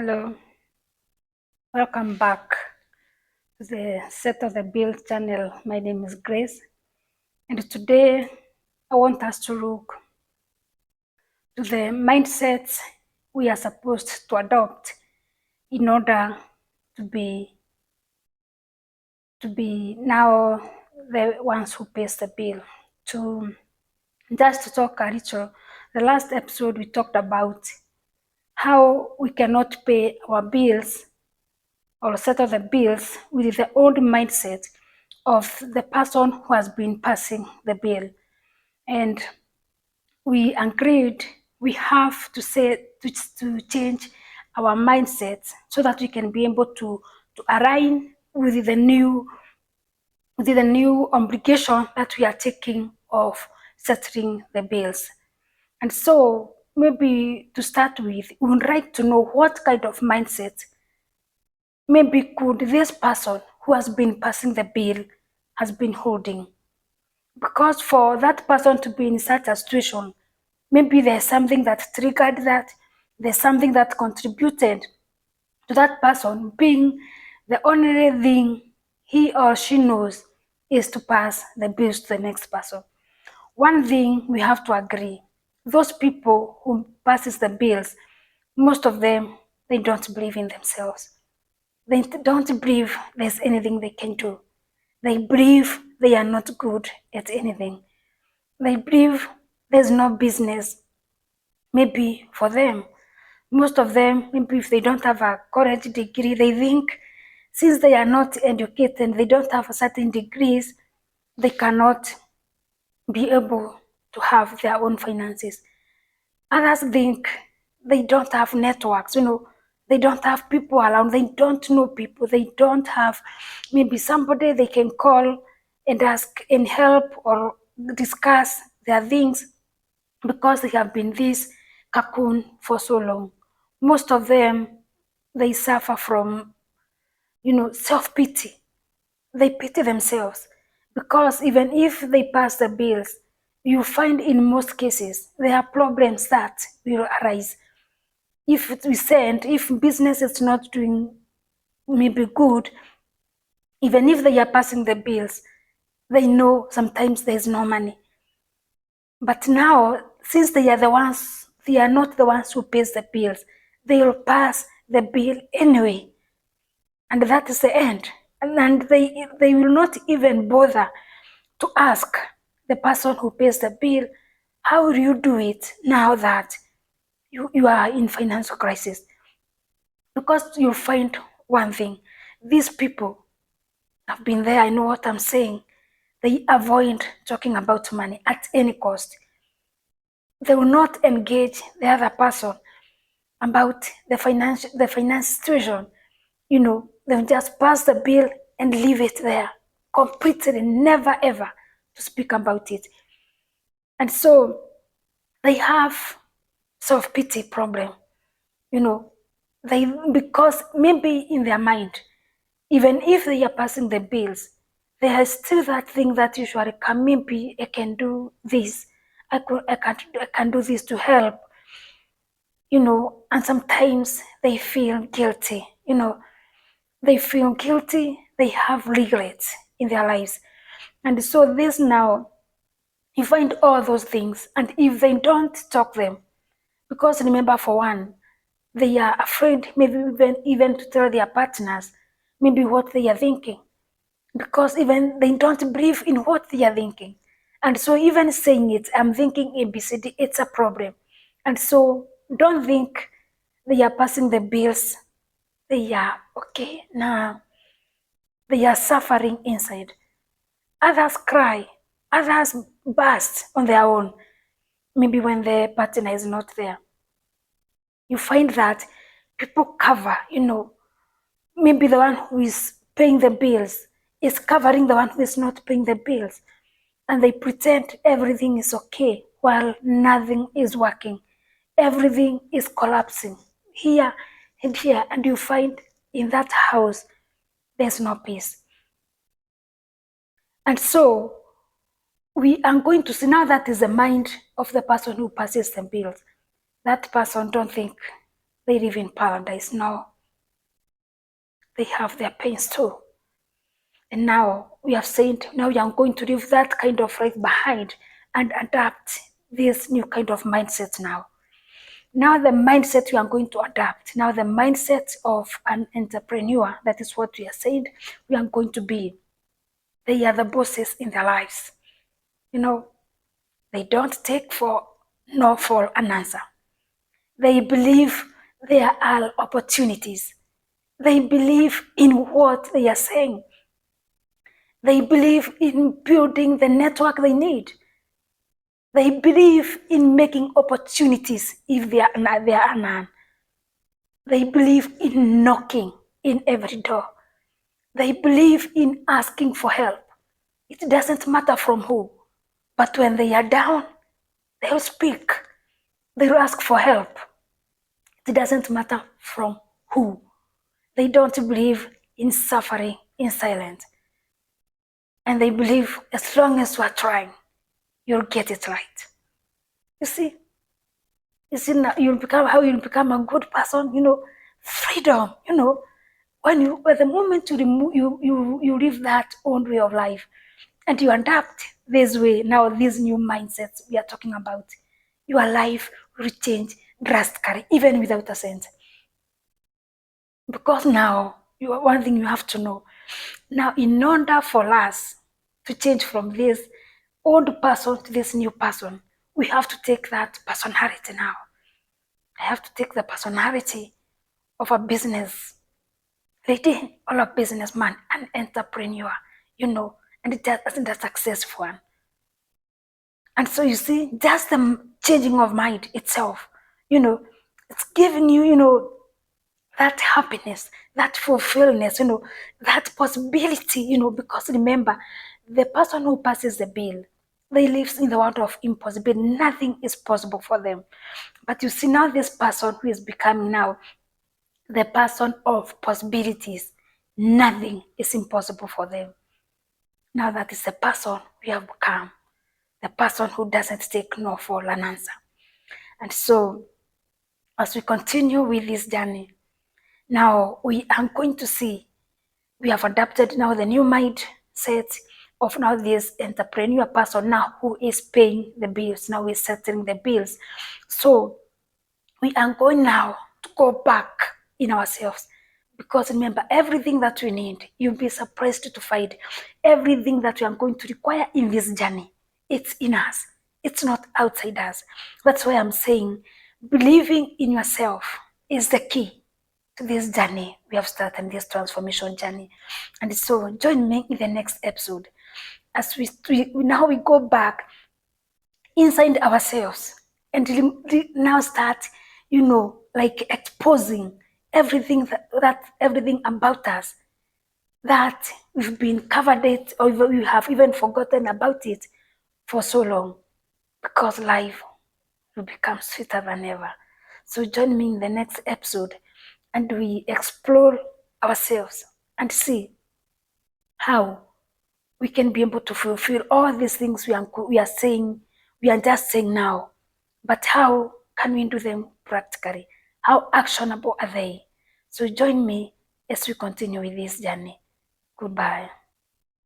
Hello, welcome back to the Set of the Bill channel. My name is Grace, and today I want us to look to the mindsets we are supposed to adopt in order to be now the ones who pays the bill. To just to talk a little, the last episode we talked about how we cannot pay our bills or settle the bills with the old mindset of the person who has been passing the bill. And we agreed we have to change our mindsets so that we can be able to align with the new obligation that we are taking of settling the bills. And so maybe to start with, we would like to know what kind of mindset maybe could this person who has been passing the bill has been holding. Because for that person to be in such a situation, maybe there's something that triggered that, there's something that contributed to that person being the only thing he or she knows is to pass the bills to the next person. One thing we have to agree, those people who passes the bills, most of them, they don't believe in themselves. They don't believe there's anything they can do. They believe they are not good at anything. They believe there's no business. Maybe for them, most of them, maybe if they don't have a college degree, they think since they are not educated, they don't have a certain degrees, they cannot be able to have their own finances. Others think they don't have networks, they don't have people around, they don't know people, they don't have maybe somebody they can call and ask and help or discuss their things because they have been this cocoon for so long. Most of them, they suffer from, self-pity. They pity themselves because even if they pass the bills, you find in most cases there are problems that will arise. If business is not doing maybe good, even if they are passing the bills, they know sometimes there's no money. But now, since they are not the ones who pays the bills, they will pass the bill anyway. And that is the end. And they will not even bother to ask the person who pays the bill, how will you do it now that you are in financial crisis? Because you'll find one thing, these people have been there, I know what I'm saying. They avoid talking about money at any cost. They will not engage the other person about the finance situation. They'll just pass the bill and leave it there completely, never ever to speak about it. And so they have self-pity problem, because maybe in their mind, even if they are passing the bills, there is still that thing that usually maybe I can do this, I can do this to help, and sometimes they feel guilty, they have regrets in their lives. And so this now, you find all those things, and if they don't talk them, because remember, for one, they are afraid maybe even to tell their partners maybe what they are thinking, because even they don't believe in what they are thinking. And so even saying it, I'm thinking ABCD, it's a problem. And so don't think they are passing the bills, they are okay. Now they are suffering inside. Others cry, others burst on their own, maybe when the partner is not there. You find that people cover, maybe the one who is paying the bills is covering the one who is not paying the bills. And they pretend everything is okay while nothing is working. Everything is collapsing here and here. And you find in that house, there's no peace. And so we are going to see now that is the mind of the person who passes the bills. That person don't think they live in paradise. No, they have their pains too. And now we have said, now we are going to leave that kind of life behind and adapt this new kind of mindset now. Now the mindset we are going to adapt. Now the mindset of an entrepreneur, that is what we are saying, we are going to be. They are the bosses in their lives. They don't take no for an answer. They believe there are opportunities. They believe in what they are saying. They believe in building the network they need. They believe in making opportunities if there are none. They believe in knocking in every door. They believe in asking for help. It doesn't matter from who, but when they are down, they'll speak. They'll ask for help. It doesn't matter from who. They don't believe in suffering in silence. And they believe as long as you are trying, you'll get it right. You see you'll become a good person, freedom, when the moment you remove you leave that old way of life and you adapt this way, now these new mindsets we are talking about, your life will change drastically, even without a cent. Because now, one thing you have to know, now in order for us to change from this old person to this new person, we have to take that personality now. I have to take the personality of a business lady or a businessman, an entrepreneur, and the successful one. And so you see, just the changing of mind itself, it's giving you, that happiness, that fulfillment, that possibility, because remember, the person who passes the bill, they live in the world of impossibility. Nothing is possible for them. But you see now this person who is becoming now the person of possibilities, nothing is impossible for them. Now that is the person we have become, the person who doesn't take no for an answer. And so as we continue with this journey, now we are going to see we have adapted now the new mindset of now this entrepreneur person now who is paying the bills, now is settling the bills. So we are going now to go back in ourselves, because remember, everything that we need, you'll be surprised to find everything that we are going to require in this journey, it's in us. It's not outside us. That's why I'm saying believing in yourself is the key to this journey we have started, this transformation journey. And so join me in the next episode as we now we go back inside ourselves and now start, like exposing everything that everything about us that we've been covered it, or we have even forgotten about it for so long, because life will become sweeter than ever. So join me in the next episode and we explore ourselves and see how we can be able to fulfill all these things we are saying, we are just saying now, but how can we do them practically? How actionable are they? So join me as we continue with this journey. Goodbye.